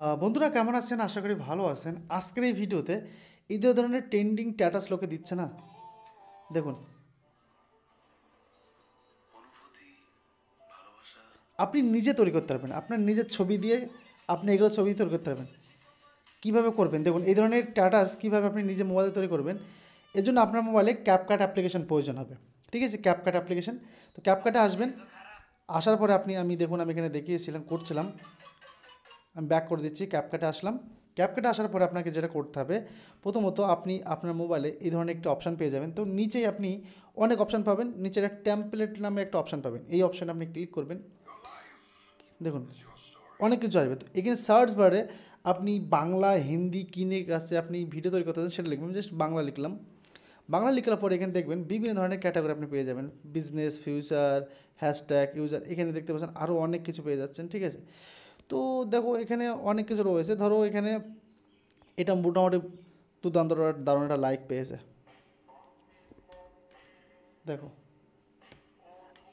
বন্ধুরা কেমন আছেন? আশা করি ভালো আছেন। আজকের এই ভিডিওতে এই যে ধরনের ট্রেন্ডিং স্ট্যাটাস লোকে দিচ্ছে না, দেখুন আপনি নিজে তৈরি করতে পারবেন। আপনার নিজের ছবি দিয়ে আপনি এগুলো ছবি তৈরি করতে পারবেন। কীভাবে করবেন দেখুন, এই ধরনের স্ট্যাটাস কীভাবে আপনি নিজে মোবাইলে তৈরি করবেন, এর জন্য আপনার মোবাইলে ক্যাপকাট অ্যাপ্লিকেশন প্রয়োজন হবে। ঠিক আছে, ক্যাপকাট অ্যাপ্লিকেশন। তো ক্যাপকাটে আসবেন, আসার পরে আমি দেখুন আমি এখানে দেখিয়েছিলাম, করছিলাম। আমি ব্যাক করে দিচ্ছি, ক্যাপকাটে আসলাম। ক্যাপকাটে আসার পরে আপনাকে যেটা করতে হবে, প্রথমত আপনি আপনার মোবাইলে এই ধরনের একটা অপশান পেয়ে যাবেন। তো নিচেই আপনি অনেক অপশান পাবেন, নিচে একটা টেমপ্লেট নামে একটা অপশান পাবেন। এই অপশানে আপনি ক্লিক করবেন, দেখুন অনেক কিছু আসবে। তো এখানে সার্চ বারে আপনি বাংলা হিন্দি কিনে কাছে আপনি ভিডিও তৈরি করতে চান সেটা লিখবেন। জাস্ট বাংলা লিখলাম। বাংলা লিখার পরে এখানে দেখবেন বিভিন্ন ধরনের ক্যাটাগরি আপনি পেয়ে যাবেন। বিজনেস, ফিউচার, হ্যাশট্যাগ, ইউজার, এখানে দেখতে পাচ্ছেন আরও অনেক কিছু পেয়ে যাচ্ছেন। ঠিক আছে, তো দেখো এখানে অনেক কিছু রয়েছে। ধরো এখানে এটা মোটামুটি দুর্দান্ত দারুণ একটা লাইক পেয়েছে। দেখো,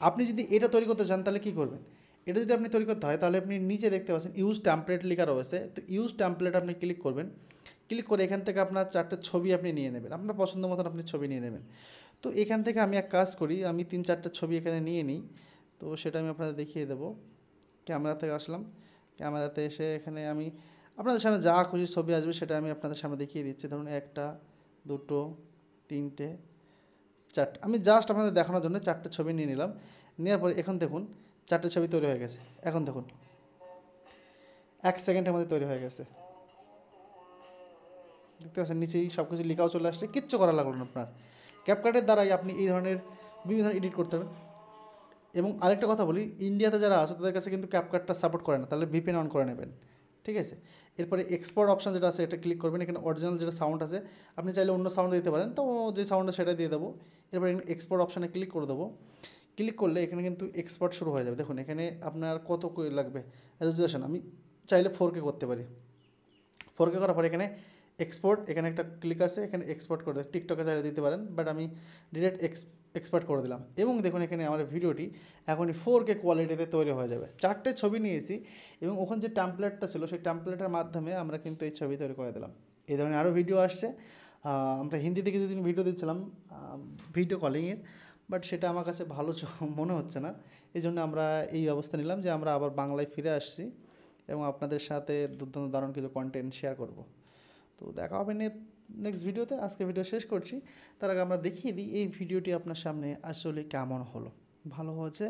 আপনি যদি এটা তৈরি করতে চান তাহলে কী করবেন, এটা যদি আপনি তৈরি করতে হয় তাহলে আপনি নিচে দেখতে পাচ্ছেন ইউজ ট্যাম্পলেট লেখা রয়েছে। তো ইউজ ট্যাম্পলেট আপনি ক্লিক করবেন। ক্লিক করে এখান থেকে আপনার 4টে ছবি আপনি নিয়ে নেবেন, আপনার পছন্দ মতন আপনি ছবি নিয়ে নেবেন। তো এখান থেকে আমি এক কাজ করি, আমি 3-4টে ছবি এখানে নিয়ে নিই। তো সেটা আমি আপনাদের দেখিয়ে দেবো। ক্যামেরা থেকে আসলাম, ক্যামেরাতে এসে এখানে আমি আপনাদের সামনে যা খুশি ছবি আসবে সেটা আমি আপনাদের সামনে দেখিয়ে দিচ্ছি। ধরুন 1টা 2টো 3টে 4টে, আমি জাস্ট আপনাদের দেখানোর জন্য 4টে ছবি নিয়ে নিলাম। নেওয়ার পরে এখন দেখুন 4টে ছবি তৈরি হয়ে গেছে। এখন দেখুন 1 সেকেন্ডের মধ্যে তৈরি হয়ে গেছে। দেখতে পাচ্ছেন নিচেই সব কিছু লেখাও চলে আসছে, কিচ্ছু করা লাগলো না আপনার। ক্যাপকাটের দ্বারাই আপনি এই ধরনের বিভিন্ন এডিট করতে পারবেন। এবং আরেকটা কথা বলি, ইন্ডিয়াতে যারা আছে তাদের কাছে কিন্তু ক্যাপকাটটা সাপোর্ট করে না, তাহলে ভিপিএন অন করে নেবেন। ঠিক আছে, এরপরে এক্সপোর্ট অপশান যেটা আছে এটা ক্লিক করবেন। এখানে অরিজিনাল যেটা সাউন্ড আছে আপনি চাইলে অন্য সাউন্ড দিতে পারেন, তো যে সাউন্ডটা সেটা দিয়ে দেবো। এরপরে এক্সপোর্ট অপশানে ক্লিক করে দেবো। ক্লিক করলে এখানে কিন্তু এক্সপোর্ট শুরু হয়ে যাবে। দেখুন এখানে আপনার কত লাগবে রেজুলেশন, আমি চাইলে 4K করতে পারি। 4K করার পরে এখানে এক্সপোর্ট, এখানে একটা ক্লিক আছে, এখানে এক্সপোর্ট করে দেয়। টিকটকে চাইলে দিতে পারেন, বাট আমি ডিরেক্ট এক্সপোর্ট করে দিলাম। এবং দেখুন এখানে আমার ভিডিওটি এখনই 4K কোয়ালিটিতে তৈরি হয়ে যাবে। 4টে ছবি নিয়েছি এবং ওখানে যে ট্যাম্পলেটটা ছিল সেই ট্যাম্পলেটের মাধ্যমে আমরা কিন্তু এই ছবি তৈরি করে দিলাম। এই ধরনের আরও ভিডিও আসছে। আমরা হিন্দিতে কিছুদিন ভিডিও দিচ্ছিলাম ভিডিও কলিংয়ের, বাট সেটা আমার কাছে ভালো মনে হচ্ছে না। এই জন্য আমরা এই ব্যবস্থা নিলাম যে আমরা আবার বাংলায় ফিরে আসছি এবং আপনাদের সাথে দুর্দান্ত দারুণ কিছু কন্টেন্ট শেয়ার করব। তো দেখা হবে নেক্সট ভিডিওতে। আজকে ভিডিও শেষ করছি, তার আগে আমরা দেখিয়ে দিই এই ভিডিওটি আপনার সামনে আসলে কেমন হলো, ভালো হয়েছে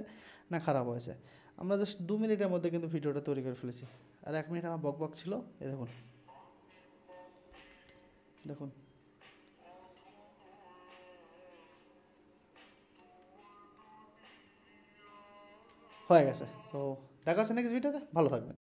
না খারাপ হয়েছে। আমরা জাস্ট 2 মিনিটের মধ্যে কিন্তু ভিডিওটা তৈরি করে ফেলেছি, আর 1 মিনিট আমার বক ছিল। এই দেখুন, দেখুন হয়ে গেছে। তো দেখা হচ্ছে নেক্সট ভিডিওতে, ভালো থাকবেন।